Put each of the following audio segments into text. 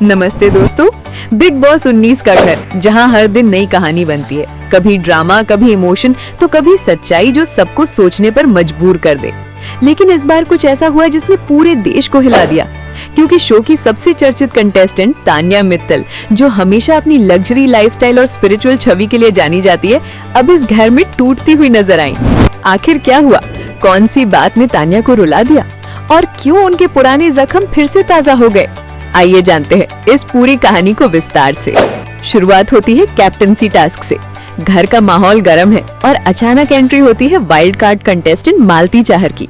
नमस्ते दोस्तों, big boss 19 का घर, जहां हर दिन नई कहानी बनती है। कभी ड्रामा, कभी इमोशन, तो कभी सच्चाई जो सबको सोचने पर मजबूर कर दे। लेकिन इस बार कुछ ऐसा हुआ जिसने पूरे देश को हिला दिया, क्योंकि शो की सबसे चर्चित कंटेस्टेंट तान्या मित्तल, जो हमेशा अपनी लग्जरी लाइफस्टाइल और स्पिरिचुअल छवि के लिए जानी जाती है, अब इस घर में टूटती हुई नजर आई। आखिर क्या हुआ? कौन सी बात ने तान्या को रुला दिया और क्यों उनके पुराने जख्म फिर से ताजा हो गए? आइए जानते हैं इस पूरी कहानी को विस्तार से। शुरुआत होती है कैप्टनसी टास्क से। घर का माहौल गर्म है और अचानक एंट्री होती है वाइल्ड कार्ड कंटेस्टेंट मालती चाहर की।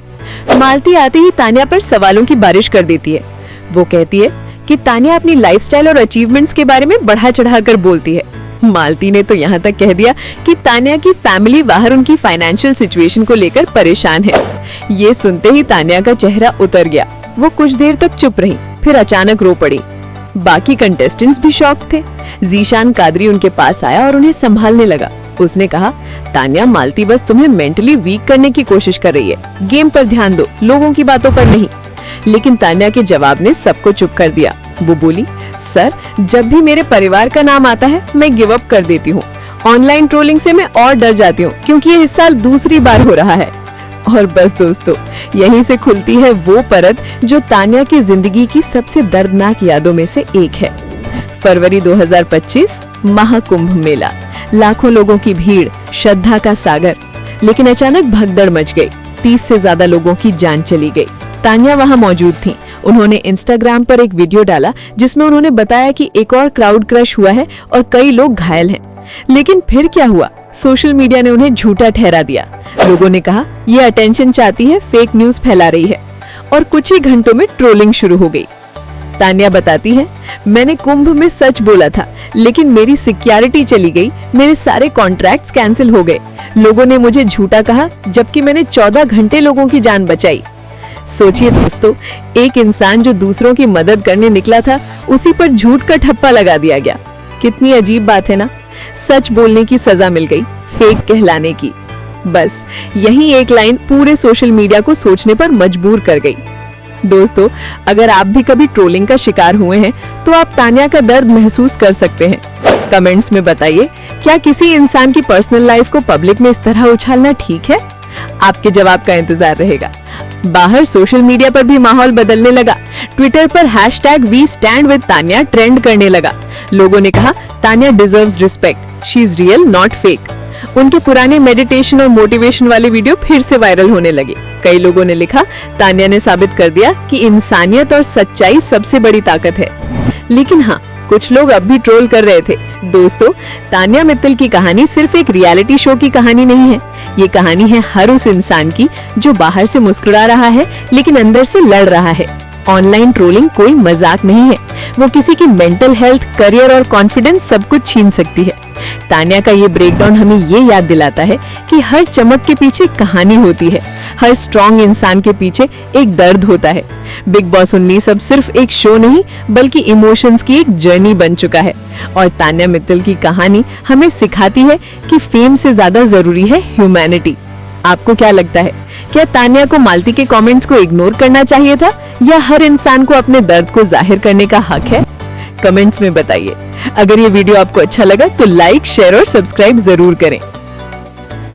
मालती आते ही तान्या पर सवालों की बारिश कर देती है। वो कहती है कि तान्या अपनी लाइफस्टाइल और अचीवमेंट्स के बारे में बढ़ा चढ़ाकर बोलती है। मालती ने तो यहाँ तक कह दिया कि तान्या की फैमिली बाहर उनकी फाइनेंशियल सिचुएशन को लेकर परेशान है। ये सुनते ही तान्या का चेहरा उतर गया। वो कुछ देर तक चुप रही, फिर अचानक रो पड़ी। बाकी कंटेस्टेंट्स भी शॉक थे। जीशान कादरी उनके पास आया और उन्हें संभालने लगा। उसने कहा, तान्या, मालती बस तुम्हें मेंटली वीक करने की कोशिश कर रही है। गेम पर ध्यान दो, लोगों की बातों पर नहीं। लेकिन तान्या के जवाब ने सबको चुप कर दिया। वो बोली, सर, जब भी मेरे परिवार का नाम आता है मैं गिव अप कर देती हूँ। ऑनलाइन ट्रोलिंग से मैं और डर जाती हूँ, क्योंकि ये इस साल दूसरी बार हो रहा है। और बस दोस्तों, यहीं से खुलती है वो परत जो तान्या की जिंदगी की सबसे दर्दनाक यादों में से एक है। फरवरी 2025, महाकुंभ मेला, लाखों लोगों की भीड़, श्रद्धा का सागर। लेकिन अचानक भगदड़ मच गई। 30 से ज्यादा लोगों की जान चली गई। तान्या वहां मौजूद थी। उन्होंने इंस्टाग्राम पर एक वीडियो डाला जिसमें उन्होंने बताया कि एक और क्राउड क्रश हुआ है और कई लोग घायल हैं। लेकिन फिर क्या हुआ? सोशल मीडिया ने उन्हें झूठा ठहरा दिया। लोगों ने कहा, ये अटेंशन चाहती है, फेक न्यूज फैला रही है। और कुछ ही घंटों में ट्रोलिंग शुरू हो गई। तान्या बताती है, मैंने कुंभ में सच बोला था, लेकिन मेरी सिक्योरिटी चली गई। मेरे सारे कॉन्ट्रैक्ट्स कैंसिल हो गए। लोगों ने मुझे झूठा कहा, जबकि मैंने 14 घंटे लोगों की जान बचाई। सोचिए दोस्तों, एक इंसान जो दूसरों की मदद करने निकला था, उसी पर झूठ का ठप्पा लगा दिया गया। कितनी अजीब बात है ना? सच बोलने की सजा मिल गई, फेक कहलाने की। बस यही एक लाइन पूरे सोशल मीडिया को सोचने पर मजबूर कर गई। दोस्तों, अगर आप भी कभी ट्रोलिंग का शिकार हुए हैं, तो आप तान्या का दर्द महसूस कर सकते हैं। कमेंट्स में बताइए, क्या किसी इंसान की पर्सनल लाइफ को पब्लिक में इस तरह उछालना ठीक है? आपके जवाब का इंतजार रहेगा। बाहर सोशल मीडिया पर भी माहौल बदलने लगा। ट्विटर पर #We Stand with Tanya trend करने लगा। लोगों ने कहा, Tanya deserves respect, she is real not fake. उनके पुराने मेडिटेशन और मोटिवेशन वाले वीडियो फिर से वायरल होने लगे। कई लोगों ने लिखा, तान्या ने साबित कर दिया कि इंसानियत और सच्चाई सबसे बड़ी ताकत है। लेकिन हाँ, कुछ लोग अब भी ट्रोल कर रहे थे। दोस्तों, तान्या मित्तल की कहानी सिर्फ एक रियलिटी शो की कहानी नहीं है। ये कहानी है हर उस इंसान की जो बाहर से मुस्कुरा रहा है, लेकिन अंदर से लड़ रहा है। ऑनलाइन ट्रोलिंग कोई मजाक नहीं है। वो किसी की मेंटल हेल्थ, करियर और कॉन्फिडेंस सब कुछ छीन सकती है। तान्या का ये ब्रेकडाउन हमें ये याद दिलाता है कि हर चमक के पीछे कहानी होती है। हर स्ट्रॉन्ग इंसान के पीछे एक दर्द होता है। बिग बॉस 19 अब सिर्फ एक शो नहीं, बल्कि इमोशंस की एक जर्नी बन चुका है। और तान्या मित्तल की कहानी हमें सिखाती है कि फेम से ज्यादा जरूरी है ह्यूमैनिटी। आपको क्या लगता है? क्या तान्या को मालती के कमेंट्स को इग्नोर करना चाहिए था, या हर इंसान को अपने दर्द को जाहिर करने का हक है? कमेंट्स में बताइए। अगर ये वीडियो आपको अच्छा लगा तो लाइक, शेयर और सब्सक्राइब जरूर करें।